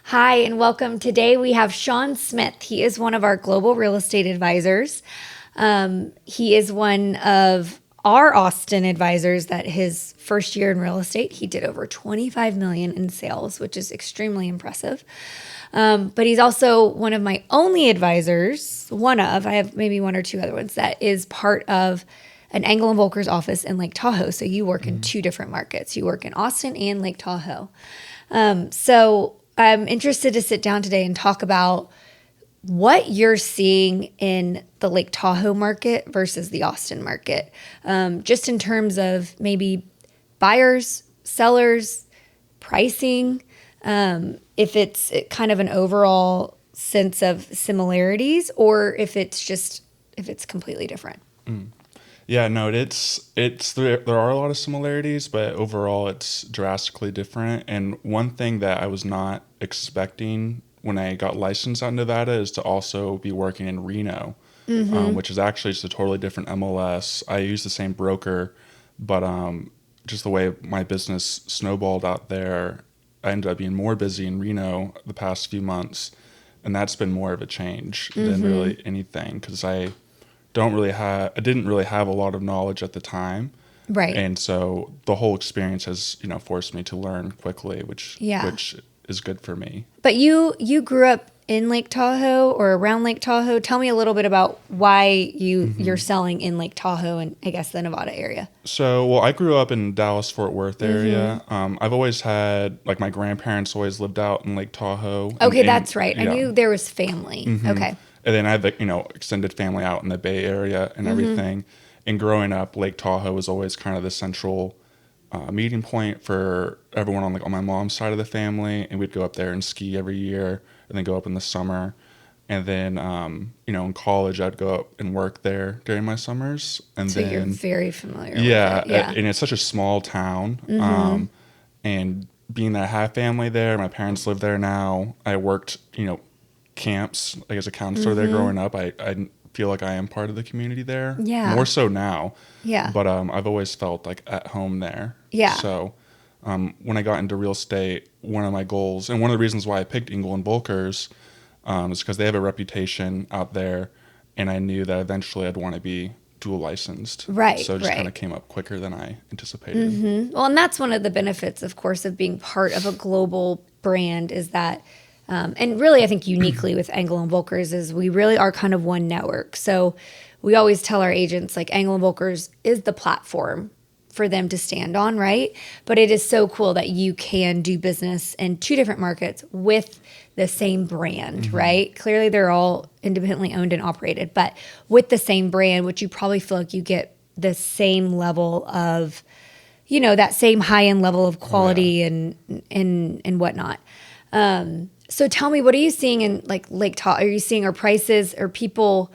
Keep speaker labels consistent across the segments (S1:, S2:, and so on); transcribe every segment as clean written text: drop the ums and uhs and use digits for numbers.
S1: Hi, and welcome. Today we have Sean Smith. He is one of our global real estate advisors. He is one of our Austin advisors that his first year in real estate, he did over 25 million in sales, which is extremely impressive. But he's also one of my only advisors, I have maybe one or two other ones, that is part of an Engel Volkers office in Lake Tahoe. So you work in two different markets. You work in Austin and Lake Tahoe. So I'm interested to sit down today and talk about what you're seeing in the Lake Tahoe market versus the Austin market, just in terms of maybe buyers, sellers, pricing, if it's kind of an overall sense of similarities, or if it's completely different.
S2: Yeah, no, there are a lot of similarities, but overall it's drastically different. And one thing that I was not expecting when I got licensed out in Nevada is to also be working in Reno, which is actually just a totally different MLS. I use the same broker, but just the way my business snowballed out there, I ended up being more busy in Reno the past few months, and that's been more of a change than really anything because I didn't really have a lot of knowledge at the time.
S1: Right.
S2: And so the whole experience has, forced me to learn quickly, which is good for me.
S1: But you grew up in Lake Tahoe or around Lake Tahoe. Tell me a little bit about why you're selling in Lake Tahoe and I guess the Nevada area.
S2: So, well, I grew up in Dallas-Fort Worth area. I've always had, like, my grandparents always lived out in Lake Tahoe.
S1: Okay, that's right.
S2: Yeah.
S1: I knew there was family. Okay.
S2: And then I have, extended family out in the Bay Area and everything. And growing up, Lake Tahoe was always kind of the central meeting point for everyone on my mom's side of the family. And we'd go up there and ski every year and then go up in the summer. And then, in college, I'd go up and work there during my summers. And
S1: So
S2: then,
S1: you're very familiar
S2: yeah,
S1: with it. Yeah.
S2: and it's such a small town. And being that I have family there, my parents live there now. I worked, camps, like as a counselor there growing up. I feel like I am part of the community there.
S1: Yeah.
S2: More so now.
S1: Yeah.
S2: But I've always felt like at home there.
S1: Yeah.
S2: So when I got into real estate, one of my goals, and one of the reasons why I picked Engel and Volkers is because they have a reputation out there, and I knew that eventually I'd want to be dual licensed.
S1: Right.
S2: So it just kind of came up quicker than I anticipated.
S1: Well, and that's one of the benefits, of course, of being part of a global brand is that, and really I think uniquely with Engel and Volkers is we really are kind of one network. So we always tell our agents like Engel and Volkers is the platform for them to stand on, right? But it is so cool that you can do business in two different markets with the same brand, right? Clearly they're all independently owned and operated, but with the same brand, which you probably feel like you get the same level of, that same high-end level of quality and whatnot. So tell me, what are you seeing in like Lake Tahoe? Are you seeing are people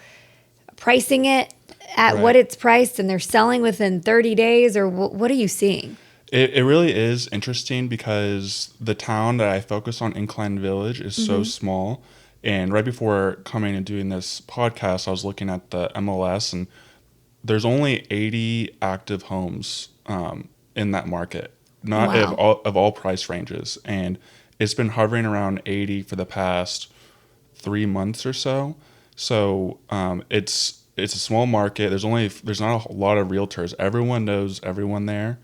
S1: pricing it at what it's priced and they're selling within 30 days or what are you seeing?
S2: It really is interesting because the town that I focus on, Incline Village, is so small. And right before coming and doing this podcast, I was looking at the MLS and there's only 80 active homes in that market, not of all price ranges. And it's been hovering around 80 for the past 3 months or so. So it's a small market. There's not a lot of realtors. Everyone knows everyone there.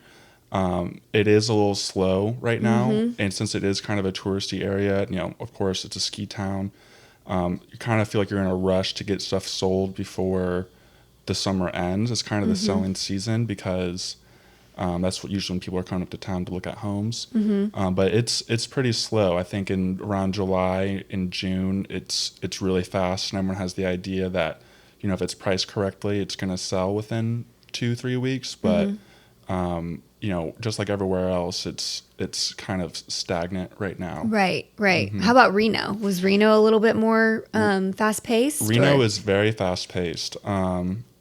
S2: It is a little slow right now, and since it is kind of a touristy area, of course it's a ski town. You kind of feel like you're in a rush to get stuff sold before the summer ends. It's kind of the selling season because that's what usually when people are coming up to town to look at homes. But it's pretty slow. I think in around July and June, it's really fast, and everyone has the idea that if it's priced correctly, it's going to sell within 2-3 weeks. But just like everywhere else, it's kind of stagnant right now.
S1: Right. How about Reno? Was Reno a little bit more fast paced?
S2: Reno is very fast paced.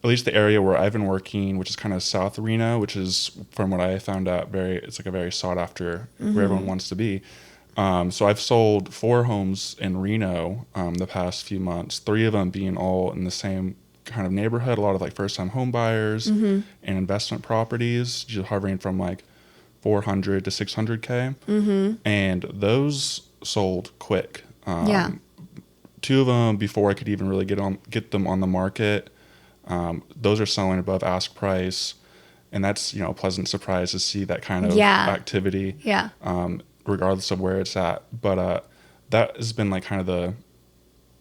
S2: At least the area where I've been working, which is kind of south of Reno, which is, from what I found out, it's like a very sought after where everyone wants to be. So I've sold 4 homes in Reno the past few months, 3 of them being all in the same kind of neighborhood, a lot of like first time home buyers and investment properties, just hovering from like 400 to 600K. And those sold quick.
S1: Yeah.
S2: 2 of them before I could even really get them on the market. Those are selling above ask price, and that's, a pleasant surprise to see that kind of
S1: Yeah.
S2: activity,
S1: Yeah.
S2: regardless of where it's at. But that has been like kind of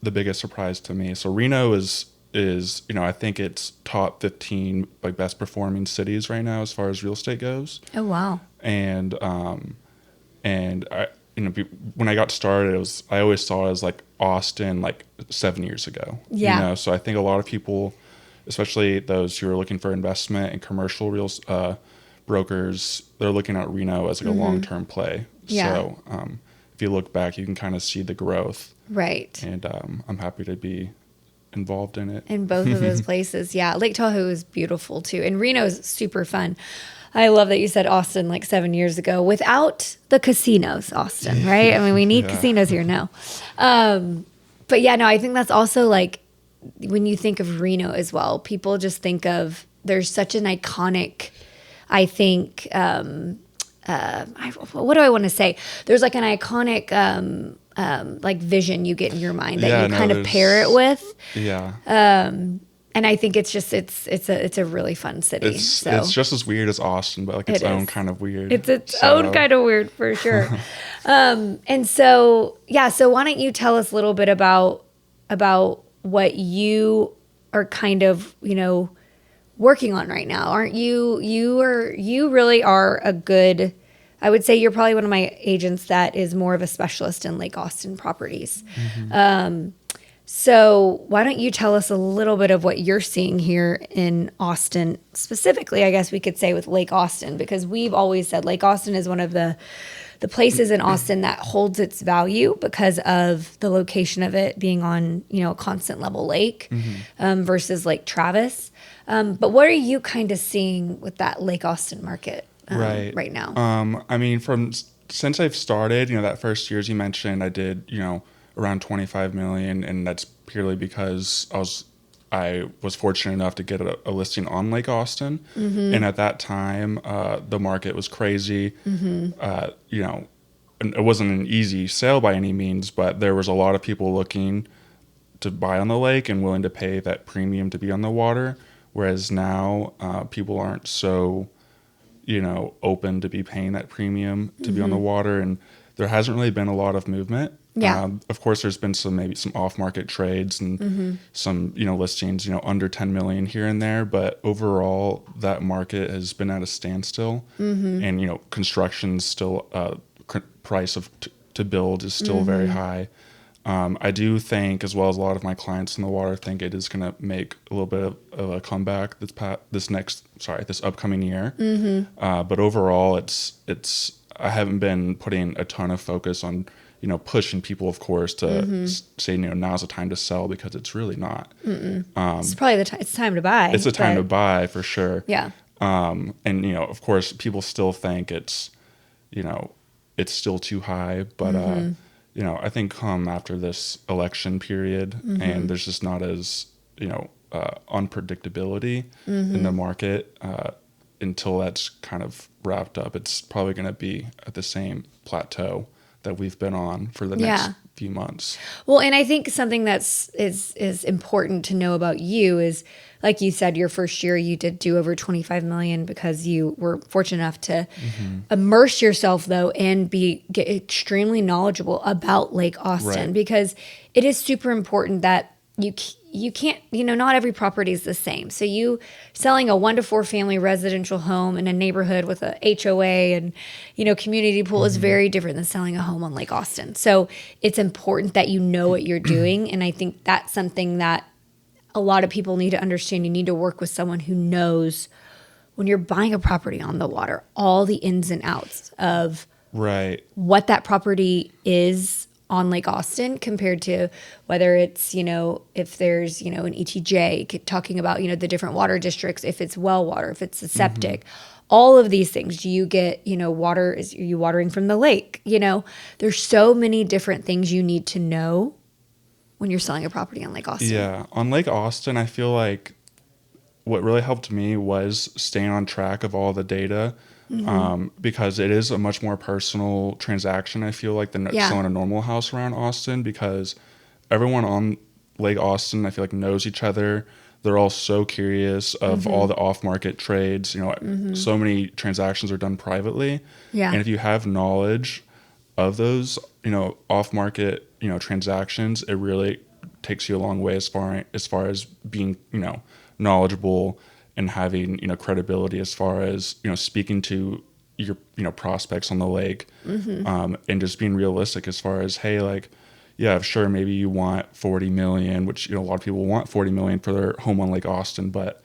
S2: the biggest surprise to me. So Reno is I think it's top 15 like best performing cities right now as far as real estate goes.
S1: Oh, wow.
S2: And I, when I got started, I always saw it as like Austin like 7 years ago.
S1: Yeah.
S2: So I think a lot of people, especially those who are looking for investment and commercial brokers, they're looking at Reno as like a long-term play.
S1: Yeah.
S2: So if you look back, you can kind of see the growth.
S1: Right.
S2: And I'm happy to be involved in it.
S1: In both of those places. Yeah. Lake Tahoe is beautiful too. And Reno is super fun. I love that you said Austin like 7 years ago without the casinos, Austin, right? I mean, we need casinos here now. But yeah, no, I think that's also like when you think of Reno as well, people just think of there's such an iconic, I think, what do I want to say? There's like an iconic like vision you get in your mind that you kind of pair it with.
S2: Yeah.
S1: And I think it's just it's a really fun city.
S2: It's just as weird as Austin, but like its own kind of weird.
S1: It's its own kind of weird for sure. And so so why don't you tell us a little bit about what you are kind of, working on right now? Aren't you really are a good, I would say you're probably one of my agents that is more of a specialist in Lake Austin properties. So why don't you tell us a little bit of what you're seeing here in Austin, specifically, I guess we could say with Lake Austin, because we've always said Lake Austin is one of the places in Austin that holds its value because of the location of it being on, a constant level lake versus Lake Travis. But what are you kind of seeing with that Lake Austin market right now?
S2: I mean, since I've started, that first year, as you mentioned, I did, around 25 million, and that's purely because I was fortunate enough to get a listing on Lake Austin. And at that time, the market was crazy. And it wasn't an easy sale by any means, but there was a lot of people looking to buy on the lake and willing to pay that premium to be on the water. Whereas now, people aren't so, open to be paying that premium to be on the water. And there hasn't really been a lot of movement.
S1: Yeah.
S2: Of course, there's been maybe some off-market trades and some, listings, under 10 million here and there. But overall, that market has been at a standstill. And, construction's still, price to build is still very high. I do think, as well as a lot of my clients in the water, think it is going to make a little bit of a comeback this upcoming year. But overall, it's I haven't been putting a ton of focus on, pushing people, of course, to say, now's the time to sell, because it's really not.
S1: It's probably it's time to buy.
S2: It's the time to buy for sure.
S1: Yeah.
S2: And, of course, people still think it's still too high, but, I think come after this election period and there's just not as, unpredictability in the market, until that's kind of wrapped up, it's probably going to be at the same plateau that we've been on for the next few months.
S1: Well, and I think something that's is important to know about you is, like you said, your first year you did do over 25 million because you were fortunate enough to immerse yourself though and get extremely knowledgeable about Lake Austin, because it is super important that you can't, not every property is the same. So you selling a 1 to 4 family residential home in a neighborhood with a HOA and, community pool is very different than selling a home on Lake Austin. So it's important that you know what you're doing. And I think that's something that a lot of people need to understand. You need to work with someone who knows, when you're buying a property on the water, all the ins and outs of what that property is on Lake Austin compared to whether it's, if there's, an ETJ, talking about, the different water districts, if it's well water, if it's a septic, all of these things. Do you get, water, are you watering from the lake? There's so many different things you need to know when you're selling a property on Lake Austin.
S2: Yeah. On Lake Austin, I feel like what really helped me was staying on track of all the data. because it is a much more personal transaction, I feel like, than
S1: Yeah.
S2: selling a normal house around Austin, because everyone on Lake Austin, I feel like, knows each other. They're all so curious of all the off-market trades. So many transactions are done privately.
S1: Yeah.
S2: And if you have knowledge of those, off-market, transactions, it really takes you a long way as far as being, knowledgeable and having, credibility as far as, speaking to your, prospects on the lake, and just being realistic as far as, hey, like, yeah, sure, maybe you want 40 million, which, a lot of people want 40 million for their home on Lake Austin, but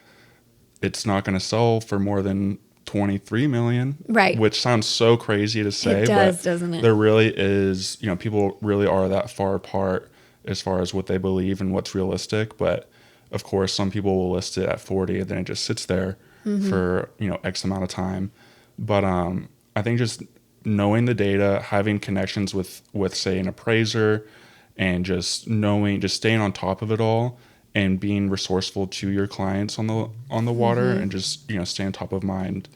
S2: it's not going to sell for more than 23 million,
S1: Right.
S2: which sounds so crazy to say,
S1: It does,
S2: but
S1: doesn't it?
S2: there really is, people really are that far apart as far as what they believe and what's realistic. But of course, some people will list it at 40 and then it just sits there for, X amount of time. But I think just knowing the data, having connections with say an appraiser, and just staying on top of it all and being resourceful to your clients on the water, and just, staying top of mind,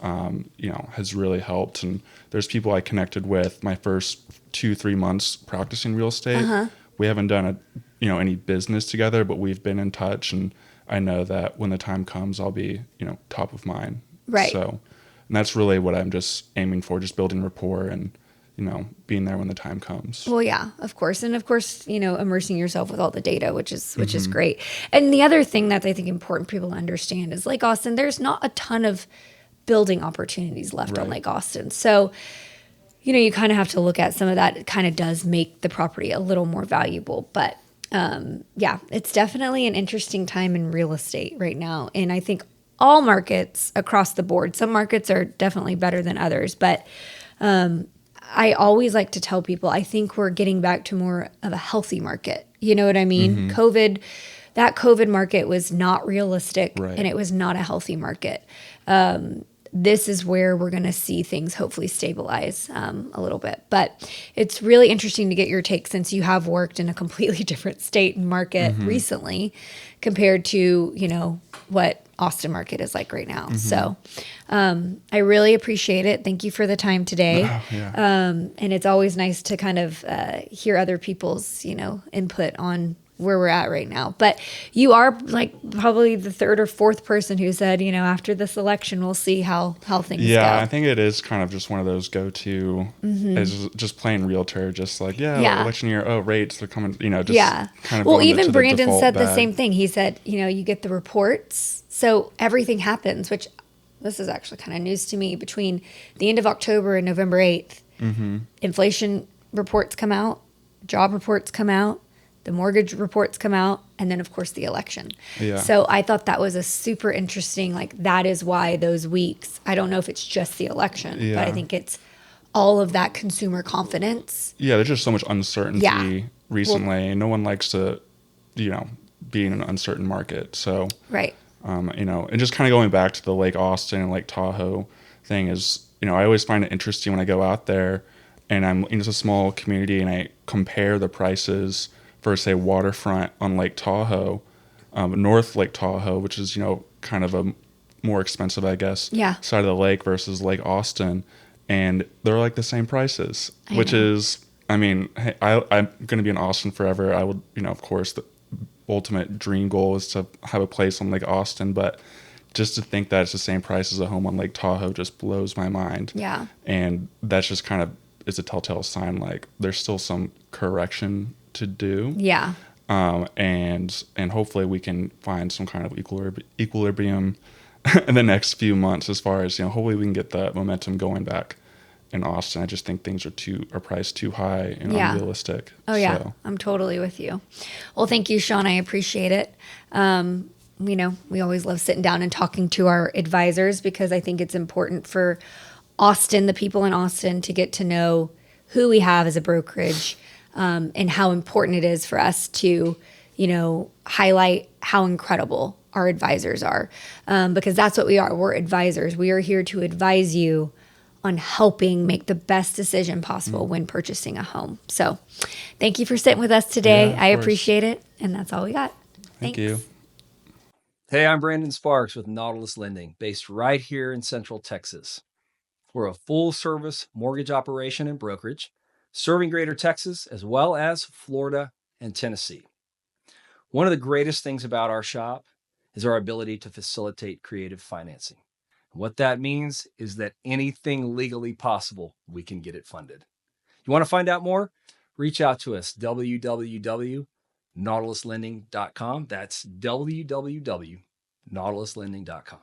S2: has really helped. And there's people I connected with my first 2-3 months practicing real estate. We haven't done any business together, but we've been in touch, and I know that when the time comes, I'll be, top of mind.
S1: Right.
S2: So, and that's really what I'm just aiming for, just building rapport and, being there when the time comes.
S1: Well, yeah, of course. And of course, immersing yourself with all the data, which is great. And the other thing that I think important people to understand is, Lake Austin, there's not a ton of building opportunities left on
S2: Right.
S1: Lake Austin. So, you kind of have to look at some of that. It kind of does make the property a little more valuable. But yeah, it's definitely an interesting time in real estate right now. And I think all markets across the board, some markets are definitely better than others, but I always like to tell people, I think we're getting back to more of a healthy market. You know what I mean? That COVID market was not realistic,
S2: Right.
S1: and it was not a healthy market. This is where we're going to see things hopefully stabilize a little bit. But it's really interesting to get your take, since you have worked in a completely different state and market recently compared to, what Austin market is like right now. So I really appreciate it. Thank you for the time today.
S2: Yeah.
S1: And it's always nice to kind of hear other people's, input on where we're at right now. But you are like probably the third or fourth person who said, after this election, we'll see how things go.
S2: Yeah, I think it is kind of just one of those go-to, as just plain realtor, just like,
S1: Yeah.
S2: election year, oh, rates, they're coming, just
S1: Yeah.
S2: kind of
S1: Well,
S2: going
S1: even
S2: to the
S1: Brandon
S2: default
S1: said the
S2: bag.
S1: same thing. He said, you get the reports. So everything happens, which this is actually kind of news to me. Between the end of October and November 8th, inflation reports come out, job reports come out, the mortgage reports come out, and then, of course, the election.
S2: Yeah.
S1: So I thought that was a super interesting, that is why those weeks, I don't know if it's just the election, but I
S2: Yeah.
S1: think it's all of that consumer confidence.
S2: Yeah, there's just so much uncertainty
S1: Yeah.
S2: recently, and no one likes to, be in an uncertain market. So,
S1: Right.
S2: and just kind of going back to the Lake Austin and Lake Tahoe thing is, I always find it interesting when I go out there and it's a small community, and I compare the prices for, say, waterfront on Lake Tahoe, North Lake Tahoe, which is, kind of a more expensive, I guess,
S1: Yeah.
S2: side of the lake, versus Lake Austin. And they're like the same prices,
S1: I
S2: which
S1: know.
S2: is, I mean, hey, I'm going to be in Austin forever. I would, of course, the ultimate dream goal is to have a place on Lake Austin, but just to think that it's the same price as a home on Lake Tahoe just blows my mind.
S1: Yeah.
S2: And that's just kind of is a telltale sign, like there's still some correction to do.
S1: Yeah.
S2: And hopefully we can find some kind of equilibrium in the next few months, as far as, hopefully we can get the momentum going back in Austin. I just think things are priced too high and
S1: Yeah.
S2: unrealistic.
S1: Oh, yeah.
S2: So,
S1: I'm totally with you. Well, thank you, Sean. I appreciate it. We always love sitting down and talking to our advisors, because I think it's important for Austin, the people in Austin, to get to know who we have as a brokerage, and how important it is for us to, highlight how incredible our advisors are, because that's what we are. We're advisors. We are here to advise you on helping make the best decision possible when purchasing a home. So thank you for sitting with us today.
S2: Yeah, of
S1: I
S2: course.
S1: appreciate it. And that's all we got.
S2: thank
S1: Thanks.
S2: you.
S3: Hey, I'm Brandon Sparks with Nautilus Lending, based right here in Central Texas. We're a full-service mortgage operation and brokerage, serving Greater Texas as well as Florida and Tennessee. One of the greatest things about our shop is our ability to facilitate creative financing. What that means is that anything legally possible, we can get it funded. You want to find out more? Reach out to us, www.nautiluslending.com. That's www.nautiluslending.com.